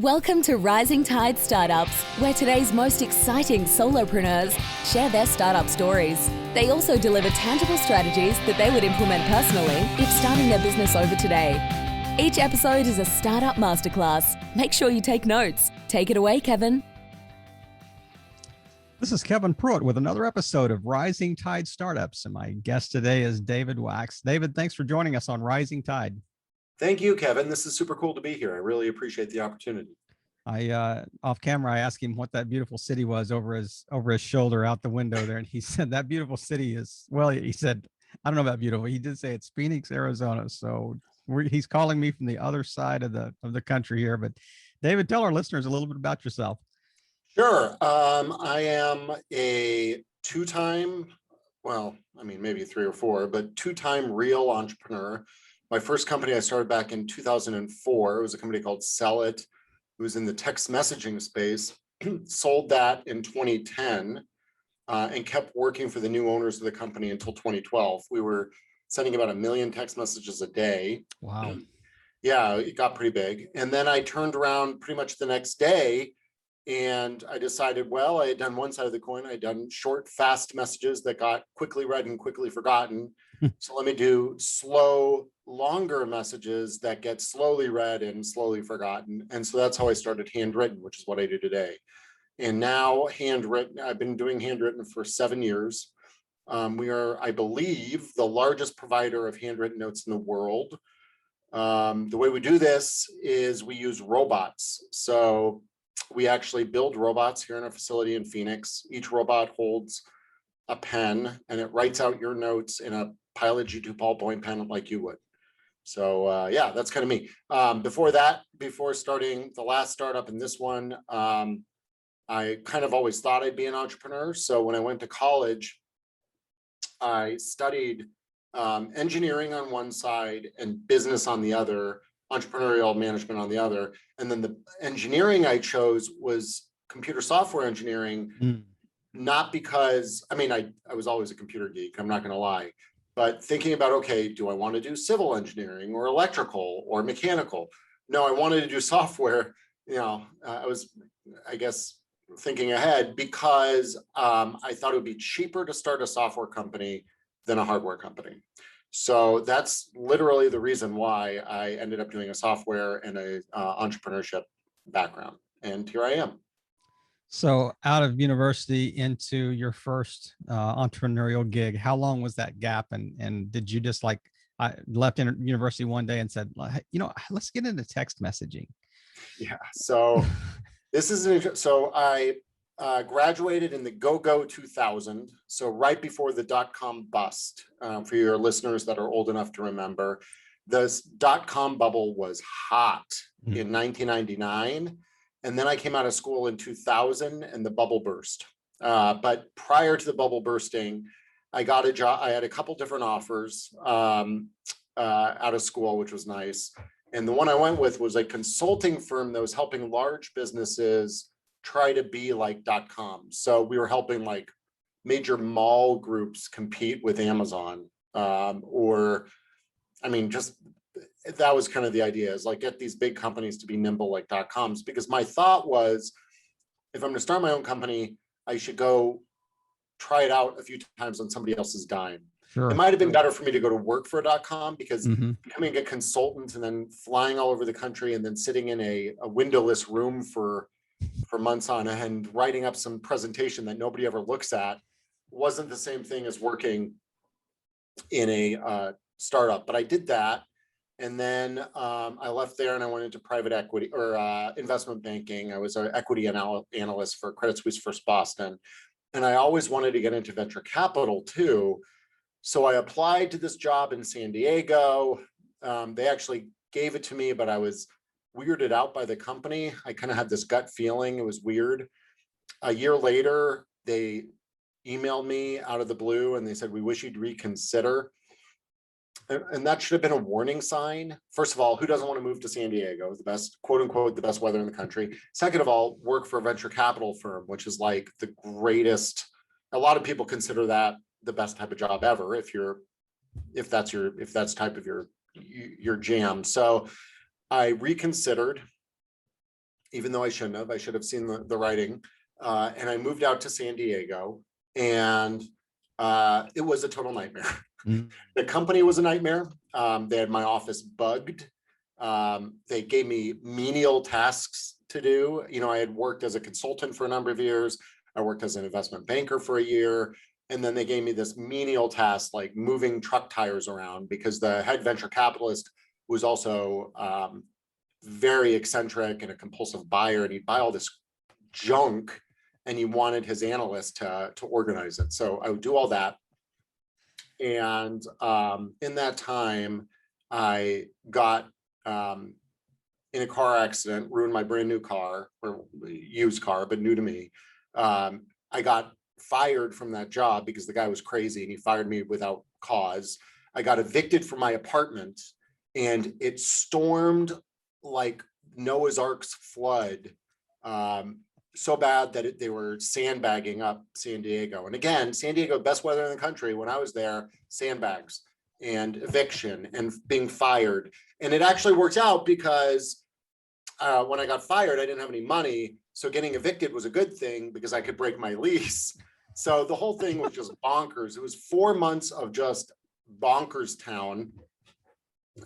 Welcome to Rising Tide Startups, where today's most exciting solopreneurs share their startup stories. They also deliver tangible strategies that they would implement personally if starting their business over today. Each episode is a startup masterclass. Make sure you take notes. Take it away, Kevin. This is Kevin Pruitt with another episode of Rising Tide Startups, and my guest today is David Wachs. David, thanks for joining us on Rising Tide. Thank you, Kevin. This is super cool to be here. I really appreciate the opportunity. Off camera, I asked him what that beautiful city was over his shoulder out the window there, and he said that beautiful city is, well, he said, I don't know about beautiful. He did say it's Phoenix, Arizona. So he's calling me from the other side of the country here. But David, tell our listeners a little bit about yourself. Sure. I am a two-time, maybe three or four, but two-time real entrepreneur. My first company I started back in 2004. It was a company called Sell It. It was in the text messaging space. Sold that in 2010 and kept working for the new owners of the company until 2012. We were sending about 1 million text messages a day. Wow. Yeah, it got pretty big. And then I turned around pretty much the next day and I decided, well, I had done one side of the coin. I had done short, fast messages that got quickly read and quickly forgotten. So let me do slow, longer messages that get slowly read and slowly forgotten. And so that's how I started Handwrytten, which is what I do today. And now Handwrytten, I've been doing Handwrytten for 7 years. We are, I believe, the largest provider of handwritten notes in the world. The way we do this is we use robots. So we actually build robots here in our facility in Phoenix. Each robot holds a pen and it writes out your notes in a Pilot G2 ballpoint pen like you would. So yeah, that's kind of me. Before starting the last startup and this one, I kind of always thought I'd be an entrepreneur. So when I went to college, I studied engineering on one side and business on the other, entrepreneurial management on the other. And then the engineering I chose was computer software engineering, not because, I was always a computer geek, I'm not going to lie, but thinking about, okay, do I want to do civil engineering or electrical or mechanical? No, I wanted to do software. I was, I guess, thinking ahead because I thought it would be cheaper to start a software company than a hardware company. So that's literally the reason why I ended up doing a software and a entrepreneurship background. And here I am. So out of university into your first entrepreneurial gig, how long was that gap? And did you just I left university one day and said, let's get into text messaging? Yeah. So I graduated in the go-go 2000. So right before the dot-com bust, for your listeners that are old enough to remember, the dot-com bubble was hot in 1999. And then I came out of school in 2000 and the bubble burst. But prior to the bubble bursting, I got a job. I had a couple different offers out of school, which was nice. And the one I went with was a consulting firm that was helping large businesses try to be like .com. So we were helping like major mall groups compete with Amazon, that was kind of the idea, is like get these big companies to be nimble like .coms. Because my thought was, if I'm going to start my own company, I should go try it out a few times on somebody else's dime. Sure. It might have been better for me to go to work for a .com, because becoming a consultant and then flying all over the country and then sitting in a windowless room for months on end, writing up some presentation that nobody ever looks at, wasn't the same thing as working in a startup. But I did that. And then I left there and I went into private equity or investment banking. I was an equity analyst for Credit Suisse First Boston. And I always wanted to get into venture capital too. So I applied to this job in San Diego. They actually gave it to me, but I was weirded out by the company. I kind of had this gut feeling. It was weird. A year later, they emailed me out of the blue and they said, "We wish you'd reconsider." And that should have been a warning sign. First of all, who doesn't want to move to San Diego, the best, quote unquote, the best weather in the country? Second of all, work for a venture capital firm, which is like the greatest. A lot of people consider that the best type of job ever, if that's type of your jam. So I reconsidered. even though I shouldn't have. I should have seen the writing. And I moved out to San Diego, and it was a total nightmare. Mm. The company was a nightmare. They had my office bugged. They gave me menial tasks to do. You know, I had worked as a consultant for a number of years. I worked as an investment banker for a year. And then they gave me this menial task, like moving truck tires around, because the head venture capitalist was also very eccentric and a compulsive buyer, and he'd buy all this junk, and he wanted his analyst to organize it. So I would do all that. And in that time, I got in a car accident, ruined my brand new car, or used car, but new to me. I got fired from that job because the guy was crazy and he fired me without cause. I got evicted from my apartment, and it stormed like Noah's Ark's flood, so bad that they were sandbagging up San Diego. And again, San Diego, best weather in the country. When I was there, sandbags and eviction and being fired. And it actually worked out because when I got fired, I didn't have any money. So getting evicted was a good thing because I could break my lease. So the whole thing was just bonkers. It was 4 months of just bonkers town.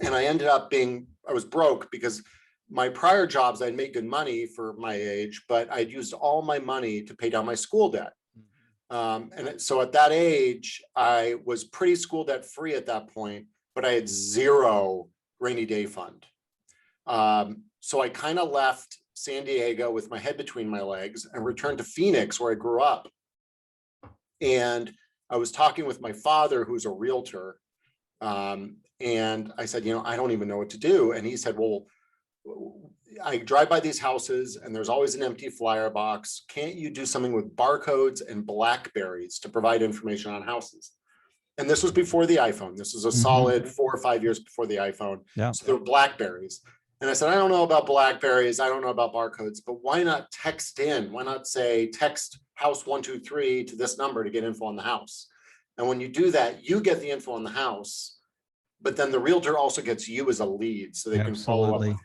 And I ended up I was broke because my prior jobs, I'd made good money for my age, but I'd used all my money to pay down my school debt. And so at that age, I was pretty school debt free at that point, but I had zero rainy day fund. So I kind of left San Diego with my head between my legs and returned to Phoenix, where I grew up. And I was talking with my father, who's a realtor. And I said, I don't even know what to do. And he said, well, I drive by these houses and there's always an empty flyer box. Can't you do something with barcodes and BlackBerries to provide information on houses? And this was before the iPhone. This was a solid 4 or 5 years before the iPhone. Yeah. So there were BlackBerries. And I said, I don't know about BlackBerries. I don't know about barcodes, but why not text in? Why not say text house 123 to this number to get info on the house? And when you do that, you get the info on the house, but then the realtor also gets you as a lead, so they can follow up.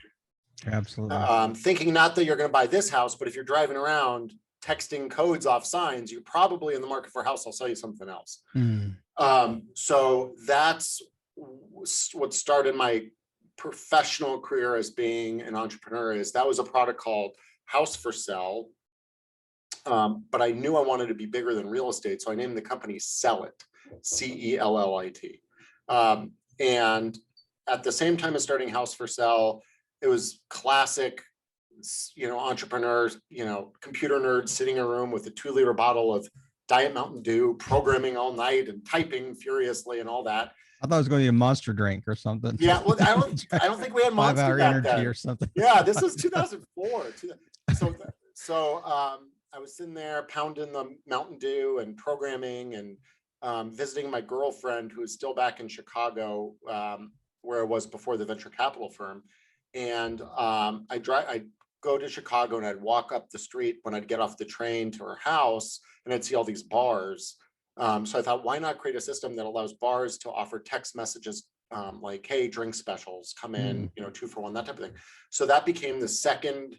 Absolutely. Thinking not that you're going to buy this house, but if you're driving around texting codes off signs, you're probably in the market for a house. I'll sell you something else. So that's what started my professional career as being an entrepreneur. Is that was a product called House for Sell. But I knew I wanted to be bigger than real estate. So I named the company Sell It, CELLIT. And at the same time as starting House for Sell, it was classic, entrepreneurs, computer nerds sitting in a room with a 2-liter bottle of Diet Mountain Dew, programming all night and typing furiously and all that. I thought it was going to be a Monster drink or something. Yeah, well, I don't think we had Monster 5 Hour back Energy then. or something. Yeah, this was 2004. So I was sitting there pounding the Mountain Dew and programming and visiting my girlfriend, who is still back in Chicago, where I was before the venture capital firm. And I'd go to Chicago and I'd walk up the street when I'd get off the train to her house, and I'd see all these bars. So I thought, why not create a system that allows bars to offer text messages like, hey, drink specials, come in, 2 for 1, that type of thing. So that became the second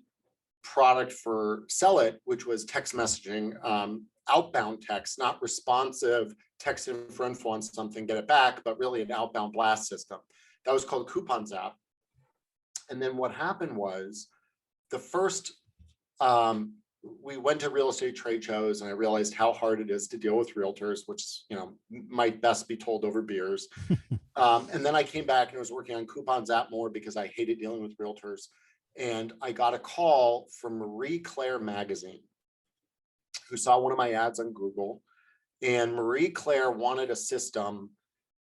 product for Sell It, which was text messaging, outbound text, not responsive, text in for info on something, get it back, but really an outbound blast system. That was called Coupons app. And then what happened was the first, we went to real estate trade shows, and I realized how hard it is to deal with realtors, which, might best be told over beers. And then I came back and was working on Coupons app more because I hated dealing with realtors. And I got a call from Marie Claire magazine, who saw one of my ads on Google. And Marie Claire wanted a system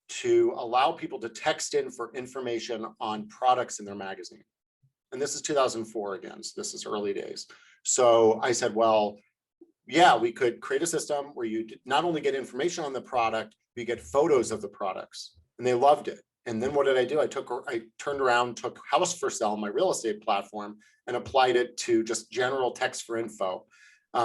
to allow people to text in for information on products in their magazine. And this is 2004 again, so this is early days. So I said, well, yeah, we could create a system where you not only get information on the product, you get photos of the products. And they loved it. And then what did I do? I turned around, took House for Sell, my real estate platform, and applied it to just general text for info.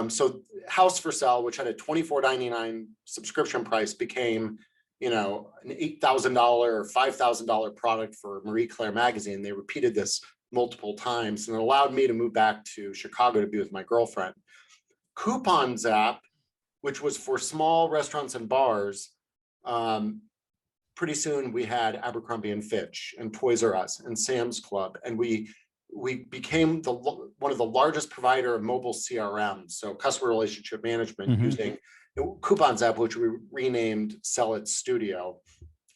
So House for Sell, which had a $24.99 subscription price, became an $8,000 or $5,000 product for Marie Claire magazine. They repeated this multiple times, and it allowed me to move back to Chicago to be with my girlfriend. Coupons app, which was for small restaurants and bars, pretty soon we had Abercrombie and Fitch and Toys R Us and Sam's Club, and we became one of the largest provider of mobile CRM, so customer relationship management, using Coupons app, which we renamed Sell It Studio.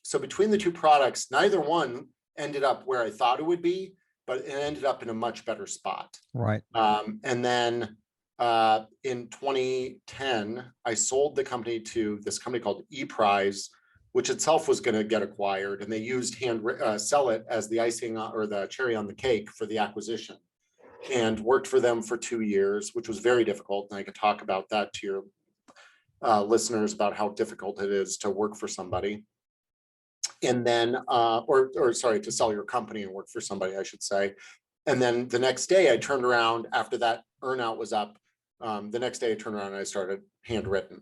So between the two products, neither one ended up where I thought it would be, but it ended up in a much better spot. Right. And then in 2010, I sold the company to this company called ePrize, which itself was going to get acquired, and they used Sell It as the icing or the cherry on the cake for the acquisition, and worked for them for 2 years, which was very difficult. And I could talk about that to your listeners about how difficult it is to work for somebody. And then, or sorry, to sell your company and work for somebody, I should say. And then the next day I turned around after that earnout was up. The next day I turned around and I started Handwrytten.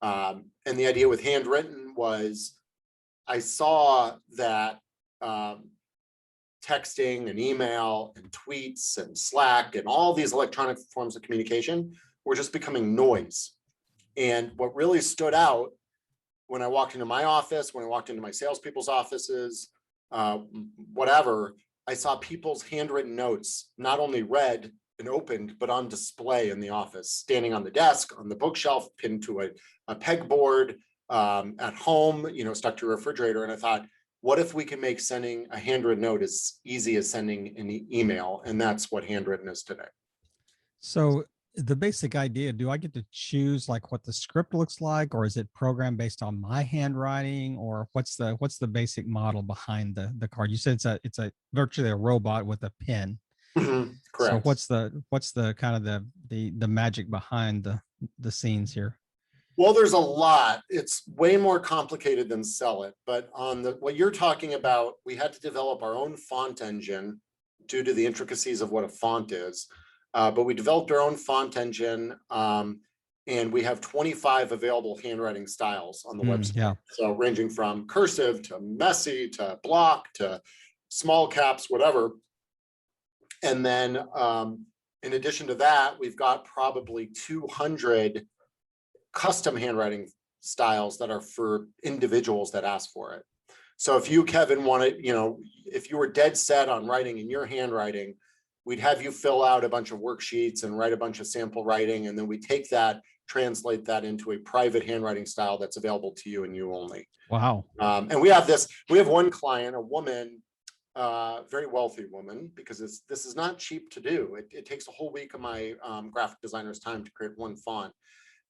And the idea with Handwrytten was I saw that texting and email and tweets and Slack and all these electronic forms of communication were just becoming noise. And what really stood out when I walked into my office, when I walked into my salespeople's offices, whatever, I saw people's handwritten notes not only read and opened, but on display in the office, standing on the desk, on the bookshelf, pinned to a pegboard, at home, stuck to a refrigerator. And I thought, what if we can make sending a handwritten note as easy as sending an email? And that's what Handwrytten is today. So the basic idea, do I get to choose like what the script looks like, or is it programmed based on my handwriting, or what's the basic model behind the card? You said it's a virtually a robot with a pen. Correct. So what's the kind of the magic behind the scenes here? Well, there's a lot. It's way more complicated than Sell It, but on what you're talking about, we had to develop our own font engine due to the intricacies of what a font is. But we developed our own font engine, and we have 25 available handwriting styles on the website. Yeah. So ranging from cursive to messy to block to small caps, whatever. And then in addition to that, we've got probably 200 custom handwriting styles that are for individuals that ask for it. So if you, Kevin, wanted, if you were dead set on writing in your handwriting, we'd have you fill out a bunch of worksheets and write a bunch of sample writing. And then we take that, translate that into a private handwriting style that's available to you and you only. Wow. And we have one client, a woman, very wealthy woman, because this is not cheap to do. It takes a whole week of my graphic designer's time to create one font.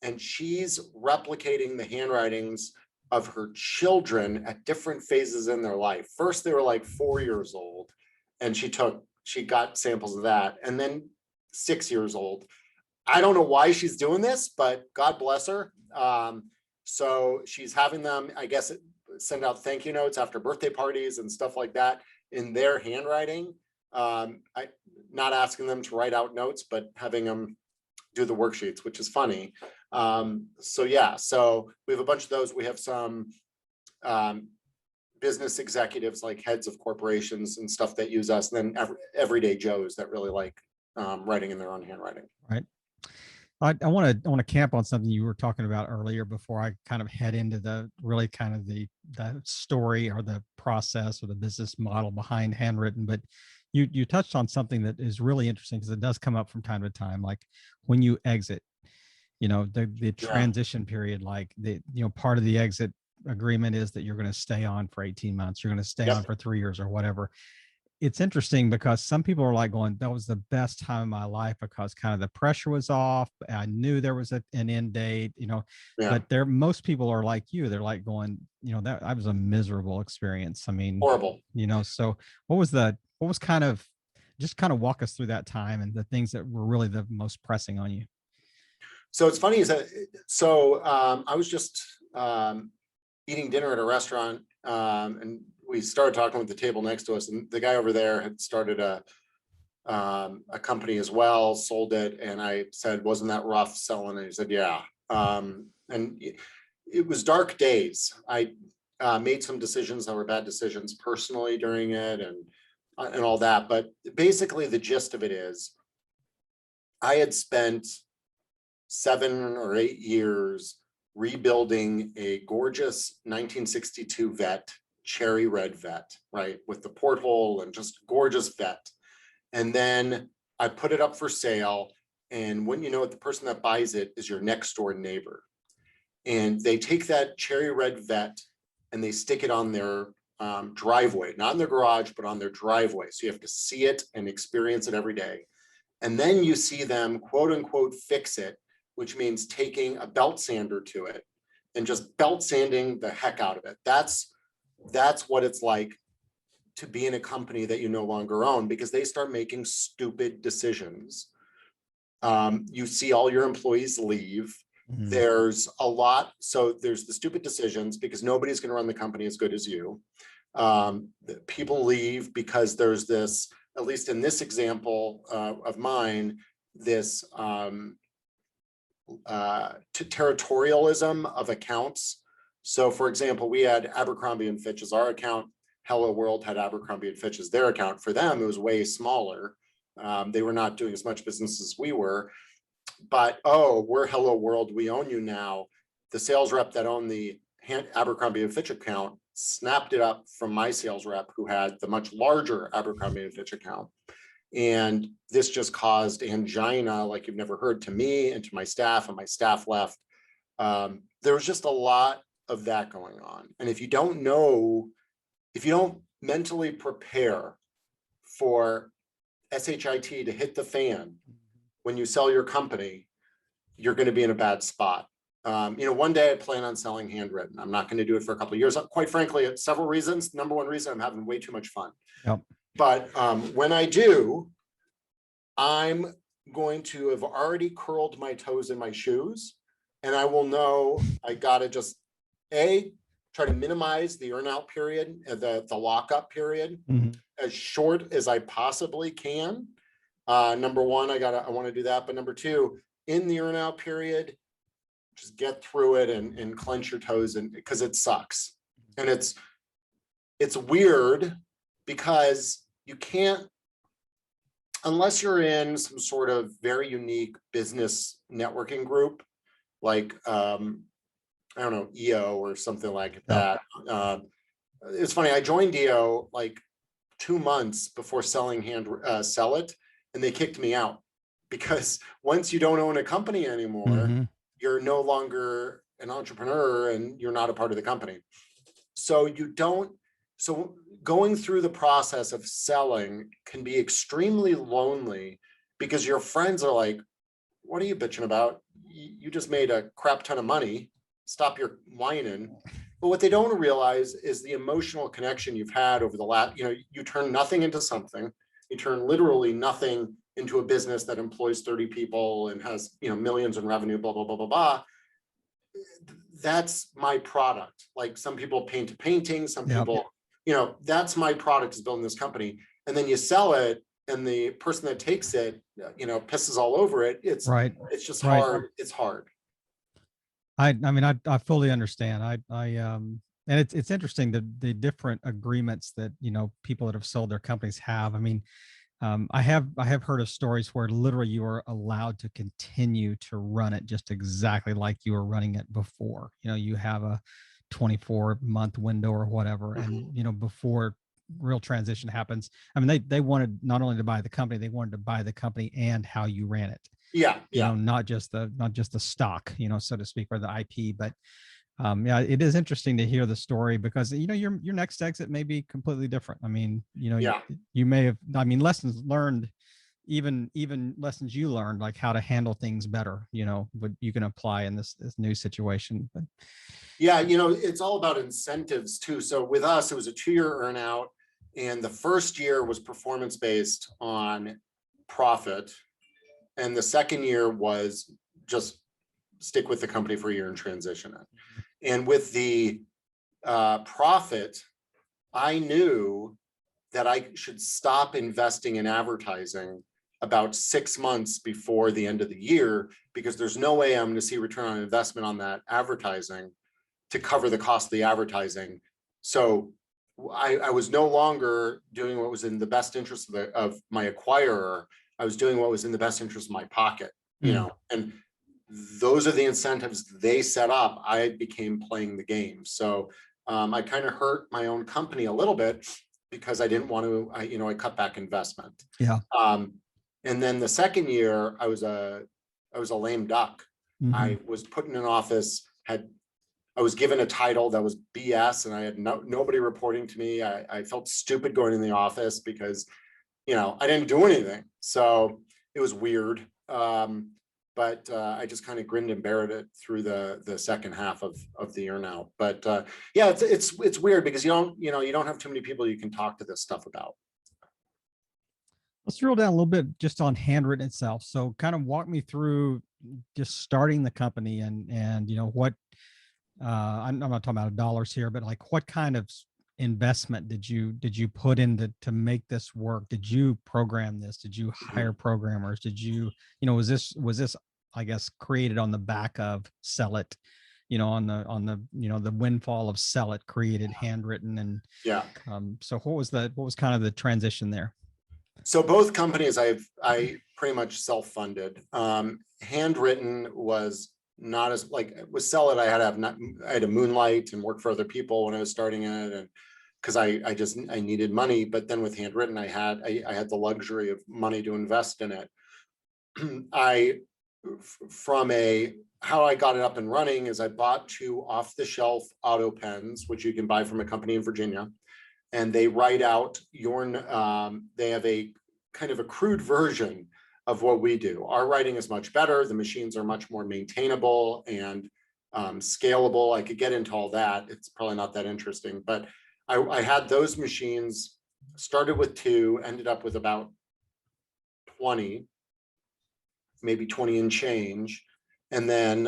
And she's replicating the handwritings of her children at different phases in their life. First, they were like 4 years old, and she got samples of that. And then 6 years old. I don't know why she's doing this, but God bless her. So she's having them, I guess, send out thank you notes after birthday parties and stuff like that in their handwriting. Not asking them to write out notes, but having them do the worksheets, which is funny. So yeah, so we have a bunch of those. We have some business executives, like heads of corporations and stuff, that use us, and then everyday Joes that really like writing in their own handwriting. Right. I want to camp on something you were talking about earlier before I kind of head into the really kind of the story or the process or the business model behind Handwrytten. But you touched on something that is really interesting, because it does come up from time to time, like when you exit, the transition period, like part of the exit agreement is that you're going to stay on for 18 months, you're going to stay on for 3 years or whatever. It's interesting because some people are like going, that was the best time of my life, because kind of the pressure was off. I knew there was an end date, but most people are like you. They're like going, that was a miserable experience. I mean, horrible, so just kind of walk us through that time and the things that were really the most pressing on you. So it's funny is that, I was just eating dinner at a restaurant, and we started talking with the table next to us, and the guy over there had started a company as well, sold it. And I said, wasn't that rough selling it? He said, yeah. And it was dark days. I made some decisions that were bad decisions personally during it. And and all that. But basically the gist of it is I had spent 7 or 8 years rebuilding a gorgeous 1962 vet, cherry red vet, right? With the porthole and just gorgeous vet. And then I put it up for sale. And when you know it, the person that buys it is your next door neighbor. And they take that cherry red vet and they stick it on their driveway, not in their garage, but on their driveway. So you have to see it and experience it every day. And then you see them, quote unquote, fix it, which means taking a belt sander to it and just belt sanding the heck out of it. That's what it's like to be in a company that you no longer own, because they start making stupid decisions. You see all your employees leave. Mhm. There's a lot. So there's the stupid decisions because nobody's going to run the company as good as you. People leave because there's this, at least in this example of mine, this territorialism of accounts. So for example, we had Abercrombie and Fitch as our account. Hello World had Abercrombie and Fitch as their account. For them, it was way smaller. They were not doing as much business as we were. But, oh, we're Hello World, we own you now. The sales rep that owned the Abercrombie and Fitch account snapped it up from my sales rep who had the much larger Abercrombie and Fitch account. And this just caused angina like you've never heard to me and to my staff, and my staff left. There was just a lot of that going on. And if you don't mentally prepare for SHIT to hit the fan when you sell your company, you're going to be in a bad spot. One day I plan on selling Handwrytten. I'm not going to do it for a couple of years. Quite frankly, it's several reasons. Number one reason, I'm having way too much fun. Yep. But when I do, I'm going to have already curled my toes in my shoes, and I will know I got to just try to minimize the earnout period, the lockup period, as short as I possibly can. Number one, I want to do that. But number two, in the earnout period, just get through it and clench your toes, and because it sucks. And it's weird because you can't, unless you're in some sort of very unique business networking group, like, I don't know, EO or something like that. It's funny, I joined EO like 2 months before selling Sell It, and they kicked me out because once you don't own a company anymore, you're no longer an entrepreneur and you're not a part of the company. So going through the process of selling can be extremely lonely because your friends are like, what are you bitching about? You just made a crap ton of money. Stop your whining. But what they don't realize is the emotional connection you've had over the last, you turn nothing into something. You turn literally nothing into a business that employs 30 people and has, millions in revenue, blah, blah, blah, blah, blah. That's my product. Like some people paint a painting, some people, that's my product, is building this company. And then you sell it and the person that takes it, pisses all over it. It's right. It's just hard. It's hard. I mean, I fully understand. And it's interesting the different agreements that, people that have sold their companies have. I mean, I have heard of stories where literally you are allowed to continue to run it just exactly like you were running it before. You have a 24-month window or whatever, and before real transition happens. I mean, they wanted not only to buy the company, they wanted to buy the company and how you ran it. Not just the stock, so to speak, or the IP. But it is interesting to hear the story because your next exit may be completely different. I mean, you may have, lessons learned, even lessons you learned, like how to handle things better, what you can apply in this new situation. But it's all about incentives too. So with us, it was a 2-year earnout, and the first year was performance based on profit, and the second year was just stick with the company for a year and transition it. And with the profit, I knew that I should stop investing in advertising about 6 months before the end of the year, because there's no way I'm going to see return on investment on that advertising to cover the cost of the advertising. So I was no longer doing what was in the best interest of my acquirer. I was doing what was in the best interest of my pocket, you know, and those are the incentives they set up. I became playing the game. So I kind of hurt my own company a little bit because I didn't want to, I cut back investment. Yeah. And then the second year I was a lame duck. I was put in an office, I was given a title that was BS, and I had nobody reporting to me. I felt stupid going in the office because, I didn't do anything. So it was weird. But I just kind of grinned and bared it through the second half of the year now. But yeah, it's weird because you don't have too many people you can talk to this stuff about. Let's drill down a little bit just on Handwrytten itself. So kind of walk me through just starting the company and what I'm not talking about dollars here, but like what kind of investment did you put into to make this work? Did you program this? Did you hire programmers? Did you, was this I guess created on the back of Sell It, on the the windfall of Sell It created Handwrytten, and yeah. So what was kind of the transition there? So both companies I pretty much self-funded. Handwrytten was not as with Sell It. I had to moonlight and work for other people when I was starting it, and because I needed money. But then with Handwrytten, I had the luxury of money to invest in it. How I got it up and running is I bought 2 off-the-shelf auto pens, which you can buy from a company in Virginia, and they write out they have a kind of a crude version of what we do. Our writing is much better. The machines are much more maintainable and scalable. I could get into all that. It's probably not that interesting, but I had those machines, started with 2, ended up with about 20, maybe 20 and change. And then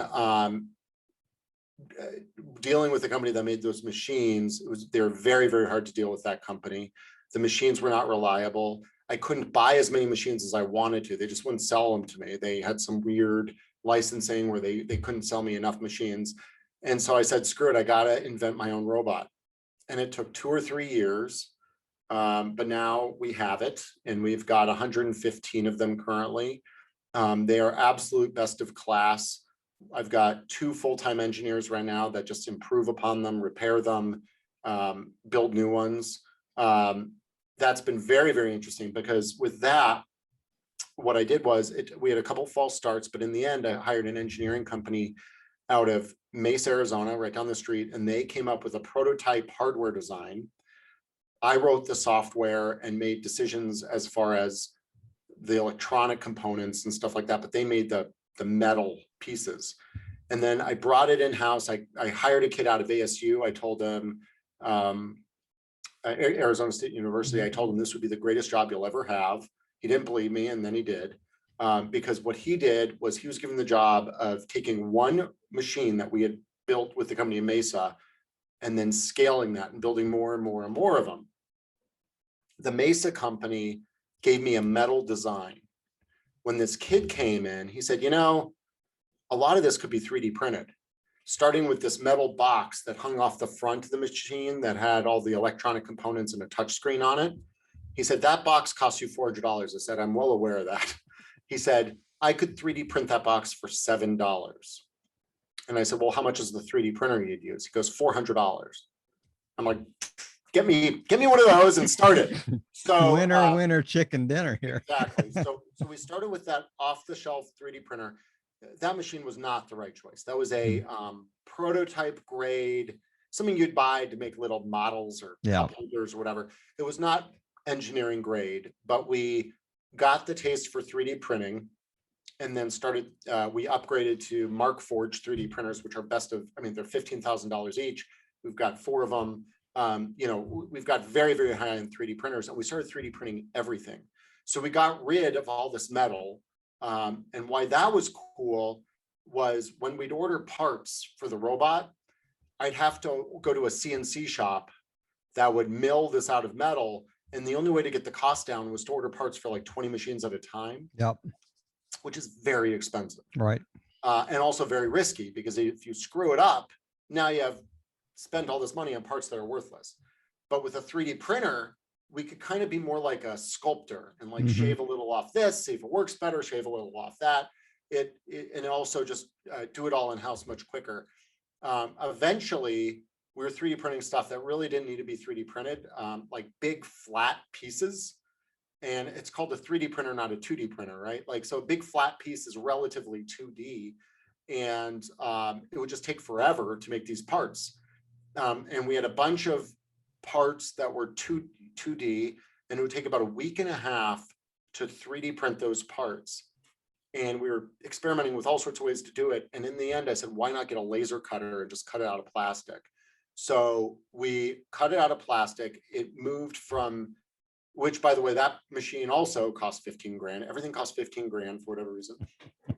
dealing with the company that made those machines, they were very, very hard to deal with that company. The machines were not reliable. I couldn't buy as many machines as I wanted to. They just wouldn't sell them to me. They had some weird licensing where they couldn't sell me enough machines. And so I said, screw it, I gotta invent my own robot. And it took 2 or 3 years, but now we have it, and we've got 115 of them currently. They are absolute best of class. I've got 2 full-time engineers right now that just improve upon them, repair them, build new ones. That's been very, very interesting because with that, what I did was we had a couple false starts, but in the end, I hired an engineering company out of Mesa, Arizona, right down the street, and they came up with a prototype hardware design. I wrote the software and made decisions as far as the electronic components and stuff like that, but they made the metal pieces. And then I brought it in-house. I hired a kid out of ASU. I told him, Arizona State University, I told him this would be the greatest job you'll ever have. He didn't believe me, and then he did. Because what he did was he was given the job of taking one machine that we had built with the company in Mesa and then scaling that and building more and more and more of them. The Mesa company gave me a metal design. When this kid came in, he said, a lot of this could be 3D printed, starting with this metal box that hung off the front of the machine that had all the electronic components and a touch screen on it. He said, that box costs you $400. I said, I'm well aware of that. He said, I could 3D print that box for $7. And I said, well, how much is the 3D printer you'd use? He goes, $400. I'm like, get me one of those and start it. So winner chicken dinner here. Exactly. So we started with that off-the-shelf 3D printer. That machine was not the right choice. That was a prototype grade, something you'd buy to make little models or cup holders or whatever. It was not engineering grade, but we got the taste for 3D printing and then started, we upgraded to Markforged 3D printers, which are they're $15,000 each. We've got 4 of them. We've got very, very high-end 3D printers, and we started 3D printing everything. So we got rid of all this metal. And why that was cool was when we'd order parts for the robot, I'd have to go to a CNC shop that would mill this out of metal. And the only way to get the cost down was to order parts for like 20 machines at a time. Yep. Which is very expensive. Right. And also very risky, because if you screw it up, now you have spent all this money on parts that are worthless. But with a 3D printer, we could kind of be more like a sculptor and like Mhm. shave a little off this, see if it works better, shave a little off that. And also just do it all in-house much quicker. Eventually, we were 3D printing stuff that really didn't need to be 3D printed, like big flat pieces. And it's called a 3D printer, not a 2D printer, right? Like, so a big flat piece is relatively 2D, and it would just take forever to make these parts. And we had a bunch of parts that were 2D, and it would take about a week and a half to 3D print those parts. And we were experimenting with all sorts of ways to do it. And in the end, I said, why not get a laser cutter and just cut it out of plastic? So we cut it out of plastic. It moved from, which by the way, that machine also cost 15 grand. Everything costs 15 grand for whatever reason.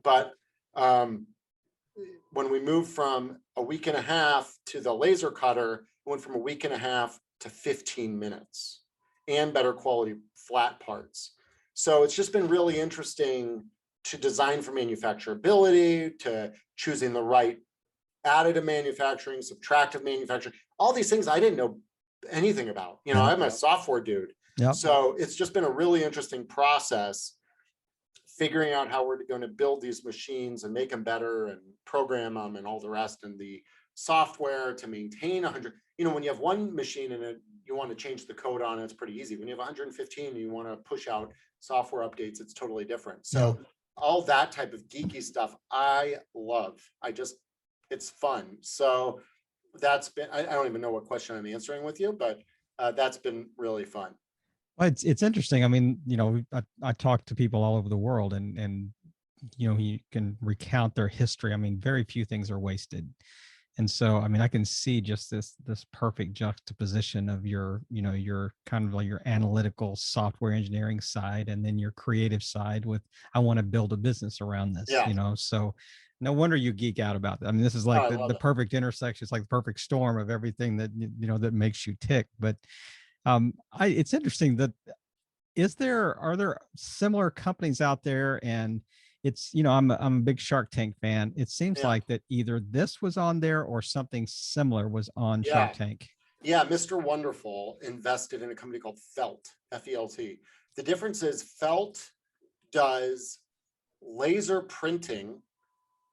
But when we moved from a week and a half to the laser cutter, it went from a week and a half to 15 minutes and better quality flat parts. So it's just been really interesting to design for manufacturability, to choosing the right additive manufacturing, subtractive manufacturing, all these things I didn't know anything about. You know, I'm a software dude. Yep. So it's just been a really interesting process figuring out how we're going to build these machines and make them better and program them and all the rest, and the software to maintain 100. You know, when you have one machine and you want to change the code on it, it's pretty easy. When you have 115 and you want to push out software updates, it's totally different. So all that type of geeky stuff I love. It's fun. So that's been, I don't even know what question I'm answering with you, but that's been really fun. Well, it's interesting. I mean, you know, I talk to people all over the world, and you know, you can recount their history. I mean, very few things are wasted. And so, I mean, I can see just this perfect juxtaposition of your, you know, your kind of like your analytical software engineering side, and then your creative side with, I want to build a business around this, you know. So no wonder you geek out about that. I mean, this is like the perfect intersection. It's like the perfect storm of everything that, you know, that makes you tick. But it's interesting that are there similar companies out there? And it's, you know, I'm a big Shark Tank fan. It seems like that either this was on there or something similar was on Shark Tank. Yeah, Mr. Wonderful invested in a company called Felt, F-E-L-T. The difference is Felt does laser printing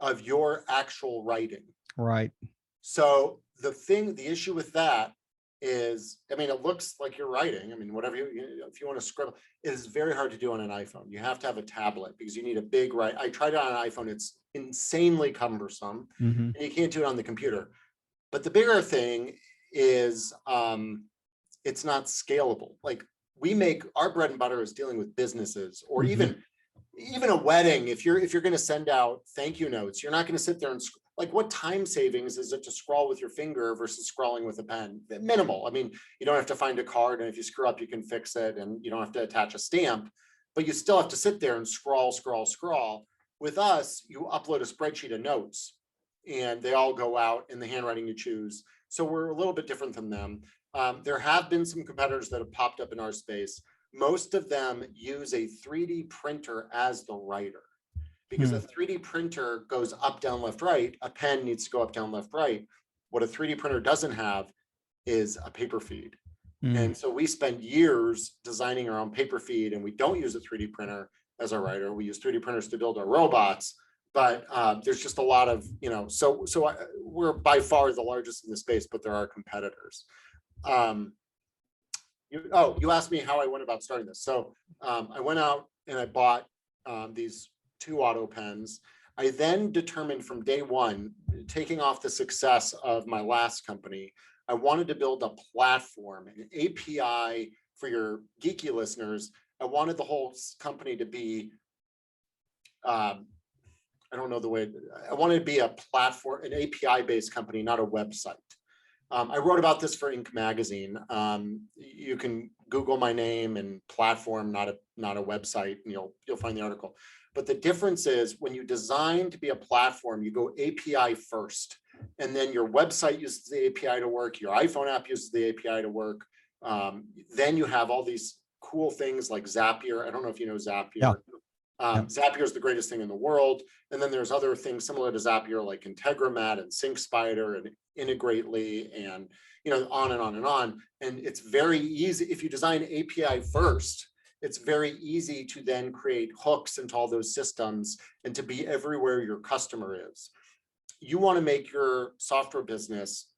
of your actual writing. Right. So the issue with that is, I mean, it looks like you're writing. I mean, whatever if you want to scribble, it is very hard to do on an iPhone. You have to have a tablet because you need a big write. I tried it on an iPhone. It's insanely cumbersome, and you can't do it on the computer. But the bigger thing is it's not scalable. Like, we make our bread and butter is dealing with businesses, or even a wedding. If you're going to send out thank you notes, you're not going to sit there and like, what time savings is it to scrawl with your finger versus scrawling with a pen? Minimal. I mean, you don't have to find a card, and if you screw up, you can fix it, and you don't have to attach a stamp, but you still have to sit there and scrawl. With us, you upload a spreadsheet of notes, and they all go out in the handwriting you choose. So we're a little bit different than them. There have been some competitors that have popped up in our space. Most of them use a 3D printer as the writer, because a 3D printer goes up, down, left, right. A pen needs to go up, down, left, right. What a 3D printer doesn't have is a paper feed. And so we spend years designing our own paper feed, and we don't use a 3D printer as our writer. We use 3D printers to build our robots, but there's just a lot of, you know, so we're by far the largest in the space, but there are competitors. You asked me how I went about starting this. So I went out and I bought these 2 auto pens. I then determined from day one, taking off the success of my last company, I wanted to build a platform, an API for your geeky listeners. I wanted the whole company to be, I don't know the way, I wanted to be a platform, an API-based company, not a website. I wrote about this for Inc. magazine. You can Google my name and platform, not a website, and you'll find the article. But the difference is, when you design to be a platform, you go API first, and then your website uses the API to work, your iPhone app uses the API to work. Then you have all these cool things like Zapier. I don't know if you know Zapier. Zapier is the greatest thing in the world. And then there's other things similar to Zapier like Integromat and SyncSpider and Integrately. And on and on and on. And it's very easy if you design API first. It's very easy to then create hooks into all those systems and to be everywhere your customer is. You want to make your software business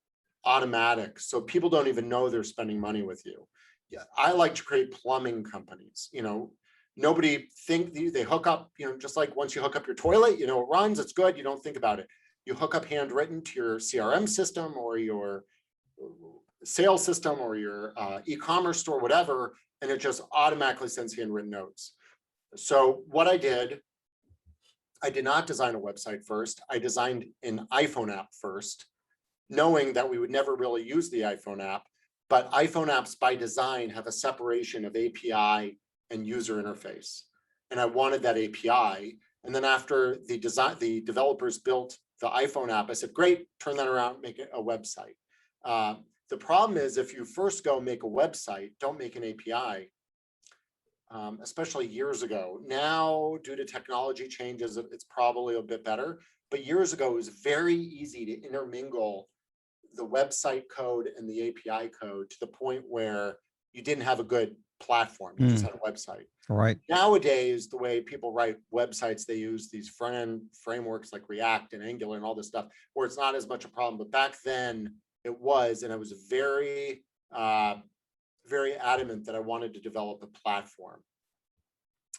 automatic so people don't even know they're spending money with you. Yeah, I like to create plumbing companies. Nobody they hook up, just like once you hook up your toilet, it runs, it's good, you don't think about it. You hook up Handwrytten to your CRM system or your sales system or your e-commerce store, whatever, and it just automatically sends handwritten notes. So what I did not design a website first. I designed an iPhone app first, knowing that we would never really use the iPhone app, but iPhone apps by design have a separation of API and user interface. And I wanted that API. And then after the developers built the iPhone app, I said, great, turn that around, make it a website. The problem is if you first go make a website, don't make an API, especially years ago. Now, due to technology changes, it's probably a bit better. But years ago, it was very easy to intermingle the website code and the API code to the point where you didn't have a good platform. You just had a website. Right. Nowadays, the way people write websites, they use these front-end frameworks like React and Angular and all this stuff, where it's not as much a problem. But back then, it was, and I was very, very adamant that I wanted to develop a platform.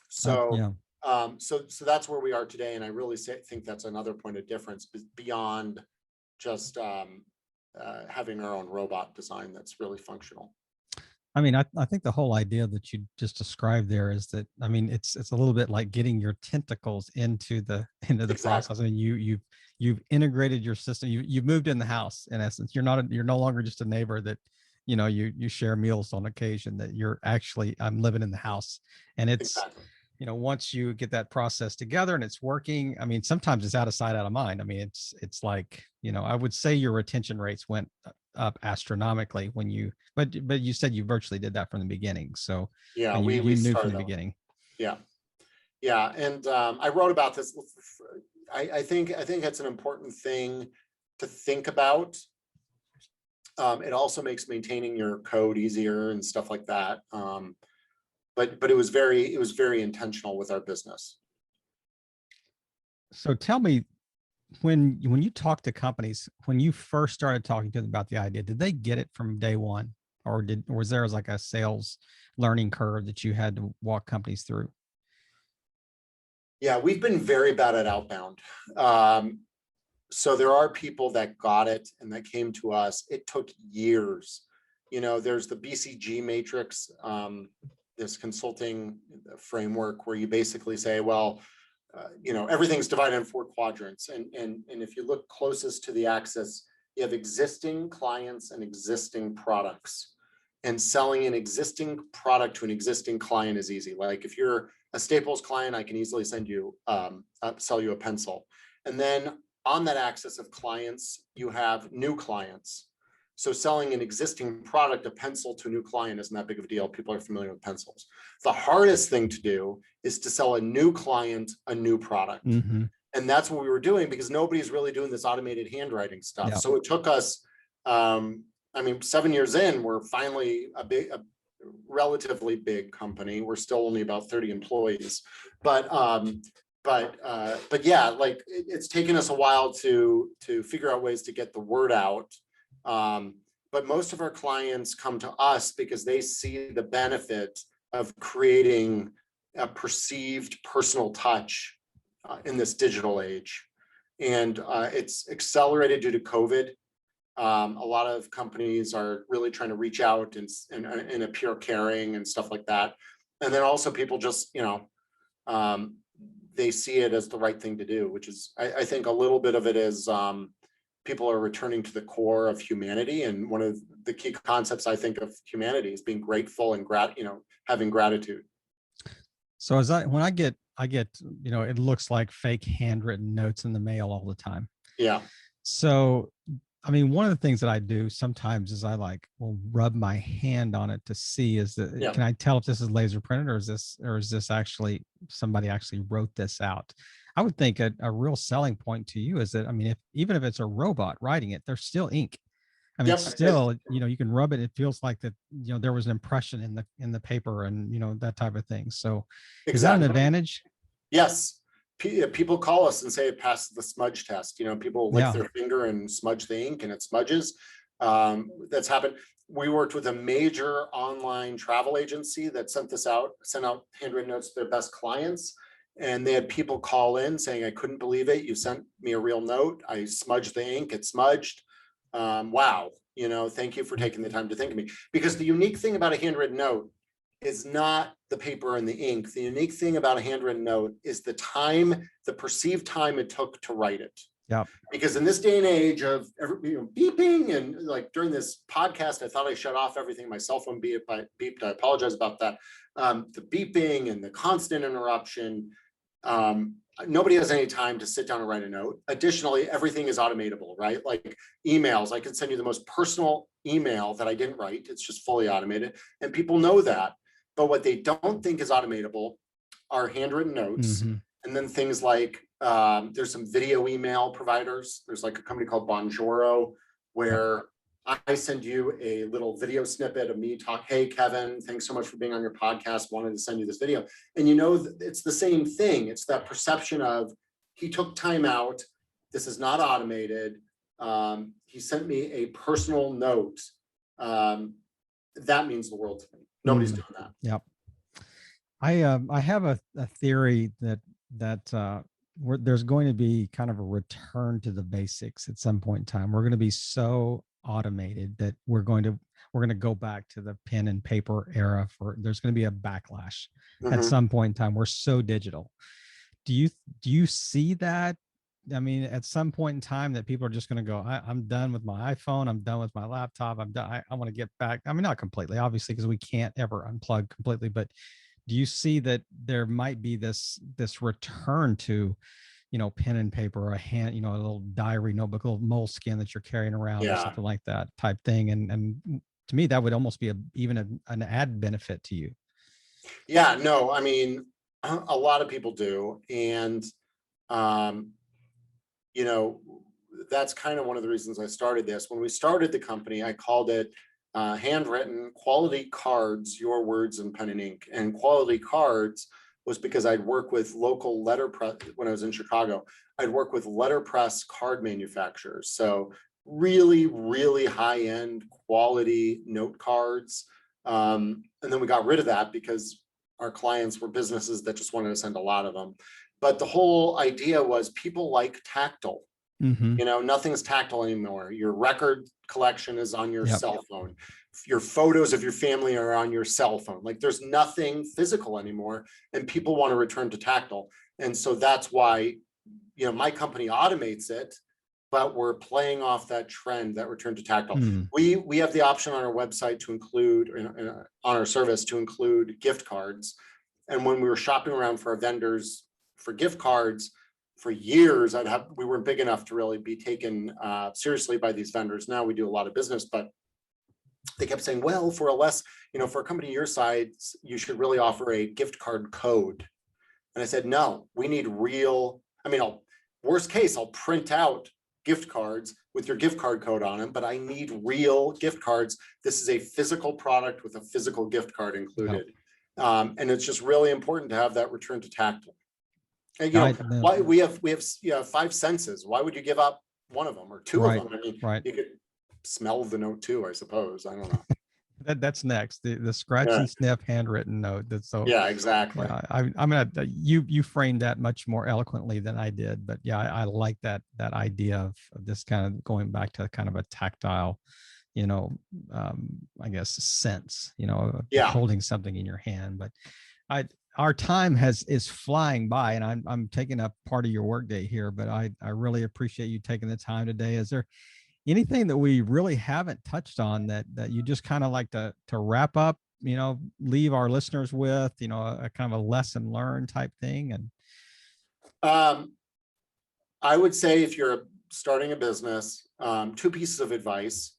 So, so that's where we are today, and I really think that's another point of difference beyond just having our own robot design that's really functional. I mean, I think the whole idea that you just described there is that, I mean, it's a little bit like getting your tentacles into the process. I mean, you've integrated your system. You've moved in the house in essence. You're no longer just a neighbor that, you share meals on occasion. That you're actually, I'm living in the house, and it's once you get that process together and it's working. I mean, sometimes it's out of sight, out of mind. I mean, it's like, I would say your retention rates went up astronomically when you, but you said you virtually did that from the beginning. So yeah, we knew from the beginning. Yeah. And I wrote about this. I think it's an important thing to think about. It also makes maintaining your code easier and stuff like that. But it was very intentional with our business. So tell me, when you talk to companies, when you first started talking to them about the idea, did they get it from day one, or was there like a sales learning curve that you had to walk companies through? Yeah, we've been very bad at outbound. So there are people that got it and that came to us. It took years. There's the BCG matrix, this consulting framework where you basically say, well, everything's divided in 4 quadrants. And if you look closest to the axis, you have existing clients and existing products. And selling an existing product to an existing client is easy. Like if you're a Staples client, I can easily sell you a pencil. And then on that axis of clients, you have new clients. So selling an existing product, a pencil, to a new client isn't that big of a deal. People are familiar with pencils. The hardest thing to do is to sell a new client a new product. Mm-hmm. And that's what we were doing because nobody's really doing this automated handwriting stuff. Yeah. So it took us, 7 years in, we're finally a relatively big company. We're still only about 30 employees, but yeah, like it's taken us a while to figure out ways to get the word out. But most of our clients come to us because they see the benefit of creating a perceived personal touch in this digital age. And it's accelerated due to COVID. A lot of companies are really trying to reach out and appear caring and stuff like that. And then also people just, they see it as the right thing to do, which is, I think a little bit of it is people are returning to the core of humanity. And one of the key concepts, I think, of humanity is being grateful and having gratitude. So when I get, it looks like fake handwritten notes in the mail all the time. Yeah. So, I mean, one of the things that I do sometimes is I will rub my hand on it to see can I tell if this is laser printed or is this actually somebody actually wrote this out? I would think a real selling point to you is that, I mean, even if it's a robot writing it, there's still ink. I mean, Yep. still, you can rub it. It feels like that, there was an impression in the paper and, that type of thing. So is that an Exactly. advantage? Yes. People call us and say it passes the smudge test. People lick Yeah. their finger and smudge the ink and it smudges. That's happened. We worked with a major online travel agency that sent out handwritten notes to their best clients. And they had people call in saying, I couldn't believe it. You sent me a real note. I smudged the ink. It smudged. Wow. Thank you for taking the time to think of me. Because the unique thing about a handwritten note is not the paper and the ink. The unique thing about a handwritten note is the perceived time it took to write it. Yeah. Because in this day and age of beeping and like during this podcast, I thought I shut off everything. My cell phone beeped. I apologize about that. The beeping and the constant interruption. Nobody has any time to sit down and write a note. Additionally, everything is automatable, right? Like emails, I can send you the most personal email that I didn't write. It's just fully automated. And people know that. But what they don't think is automatable are handwritten notes. Mm-hmm. And then things like there's some video email providers. There's like a company called Bonjoro where I send you a little video snippet of me talk. Hey, Kevin, thanks so much for being on your podcast. Wanted to send you this video. And it's the same thing. It's that perception of he took time out. This is not automated. He sent me a personal note. That means the world to me. Nobody's doing that. Yep. I have a theory that there's going to be kind of a return to the basics at some point in time. We're going to be so automated that we're going to go back to the pen and paper era. There's going to be a backlash at some point in time. We're so digital. Do you see that? I mean, at some point in time that people are just going to go, I'm done with my iPhone. I'm done with my laptop. I'm done. I want to get back. I mean, not completely, obviously, because we can't ever unplug completely, but do you see that there might be this return to, pen and paper, a hand, a little diary notebook, a little moleskin that you're carrying around or something like that type thing? And to me, that would almost be even an added benefit to you. Yeah, no, I mean, a lot of people do. And, that's kind of one of the reasons I started this. When we started the company, I called it Handwrytten Quality Cards, Your Words in Pen and Ink. And quality cards was because I'd work with local letterpress when I was in Chicago. I'd work with letterpress card manufacturers. So really, really high-end quality note cards. And then we got rid of that because our clients were businesses that just wanted to send a lot of them. But the whole idea was people like tactile. Nothing's tactile anymore. Your record collection is on your cell phone. Your photos of your family are on your cell phone. Like there's nothing physical anymore, and people want to return to tactile. And so that's why, my company automates it, but we're playing off that trend, that return to tactile. We have the option on our website to include, on our service to include gift cards. And when we were shopping around for our vendors for gift cards, for years, we weren't big enough to really be taken seriously by these vendors. Now we do a lot of business, but they kept saying, well, for a company your size, you should really offer a gift card code. And I said, no, we need real, worst case, I'll print out gift cards with your gift card code on them, but I need real gift cards. This is a physical product with a physical gift card included. And it's just really important to have that return to tactile. And why we have 5 senses. Why would you give up one of them or two of them? I mean, you could smell the note too, I suppose. I don't know. That's next. The scratch and sniff handwritten note. That's so. Yeah, exactly. I'm gonna you framed that much more eloquently than I did, but yeah, I like that idea of this kind of going back to kind of a tactile, I guess sense, holding something in your hand. But our time is flying by, and I'm taking up part of your workday here, but I really appreciate you taking the time today. Is there anything that we really haven't touched on that you just kind of like to wrap up, leave our listeners with, a kind of a lesson learned type thing? And I would say if you're starting a business, 2 pieces of advice.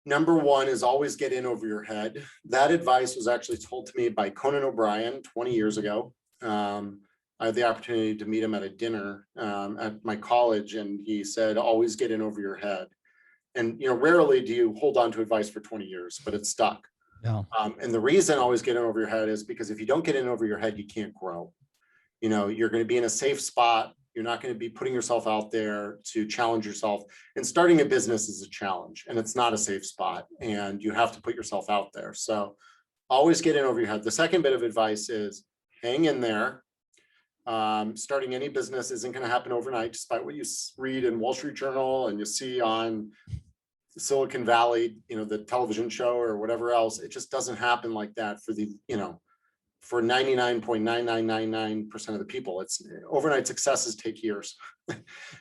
Number 1 is always get in over your head. That advice was actually told to me by Conan O'Brien 20 years ago. I had the opportunity to meet him at a dinner at my college, and he said, always get in over your head. And, rarely do you hold on to advice for 20 years, but it's stuck. Yeah. And the reason always get in over your head is because if you don't get in over your head, you can't grow. You're going to be in a safe spot. You're not going to be putting yourself out there to challenge yourself. And starting a business is a challenge, and it's not a safe spot. And you have to put yourself out there. So always get in over your head. The second bit of advice is hang in there. Starting any business isn't going to happen overnight, despite what you read in Wall Street Journal and you see on Silicon Valley, the television show or whatever else. It just doesn't happen like that for 99.9999% of the people. It's overnight successes take years.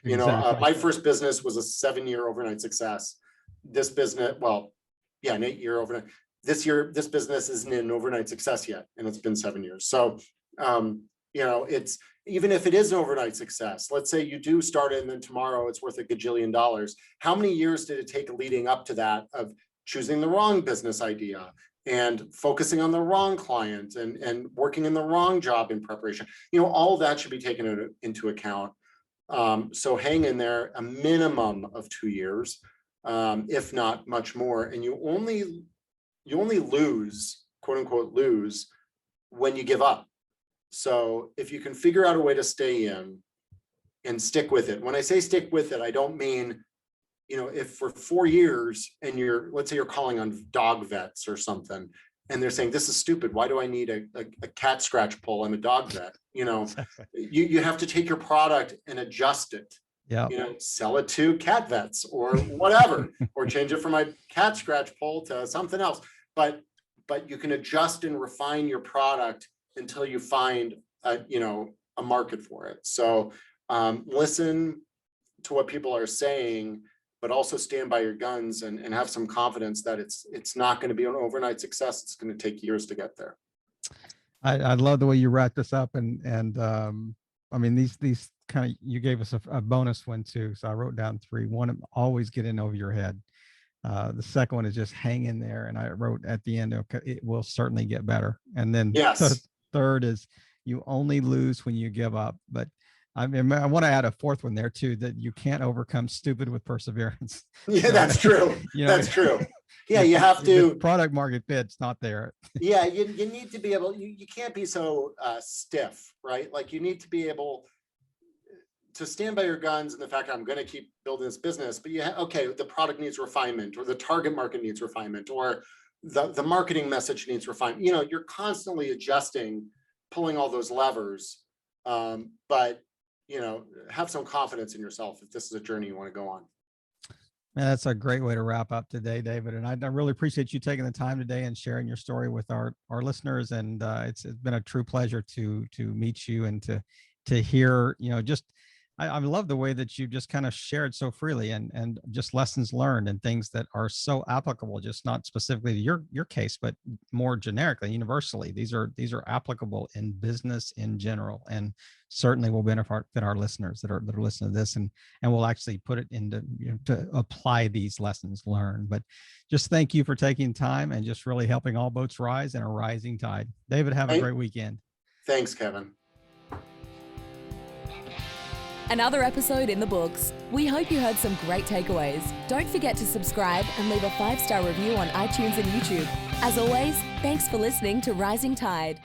Exactly. My first business was a 7-year overnight success. This business, an 8-year overnight. This business isn't an overnight success yet, and it's been 7 years. So, it's, even if it is an overnight success, let's say you do start it and then tomorrow it's worth $1 gajillion. How many years did it take leading up to that of choosing the wrong business idea and focusing on the wrong client and working in the wrong job in preparation? All of that should be taken into account. So hang in there a minimum of 2 years, if not much more. And you only lose, quote unquote, lose when you give up. So if you can figure out a way to stay in and stick with it. When I say stick with it, I don't mean, if for 4 years and let's say you're calling on dog vets or something, and they're saying, this is stupid. Why do I need a cat scratch pull? I'm a dog vet. You have to take your product and adjust it. Yeah. Sell it to cat vets or whatever, or change it from my cat scratch pull to something else. But you can adjust and refine your product until you find a market for it. So listen to what people are saying, but also stand by your guns and have some confidence that it's not going to be an overnight success. It's going to take years to get there. I love the way you wrap this up, and these kind of, you gave us a bonus one too. So I wrote down 3. One, always get in over your head. The second one is just hang in there, and I wrote at the end, okay, it will certainly get better. And then yes. Third is you only lose when you give up. But I want to add a fourth one there too, that you can't overcome stupid with perseverance. Yeah, that's true. That's true. Yeah, you have to. Product market fit's not there. Yeah, you need to be able. You can't be so stiff, right? Like you need to be able to stand by your guns and the fact I'm going to keep building this business. But the product needs refinement, or the target market needs refinement, or the marketing message needs refinement. You're constantly adjusting, pulling all those levers. But have some confidence in yourself if this is a journey you want to go on. Man, that's a great way to wrap up today, David. And I really appreciate you taking the time today and sharing your story with our listeners. And it's been a true pleasure to meet you and to hear, I love the way that you just kind of shared so freely and just lessons learned and things that are so applicable, just not specifically to your case, but more generically, universally. These are applicable in business in general, and certainly will benefit our listeners that are listening to this, and we'll actually put it into, to apply these lessons learned. But just thank you for taking time and just really helping all boats rise in a rising tide. David, have a great weekend. Thanks, Kevin. Another episode in the books. We hope you heard some great takeaways. Don't forget to subscribe and leave a 5-star review on iTunes and YouTube. As always, thanks for listening to Rising Tide.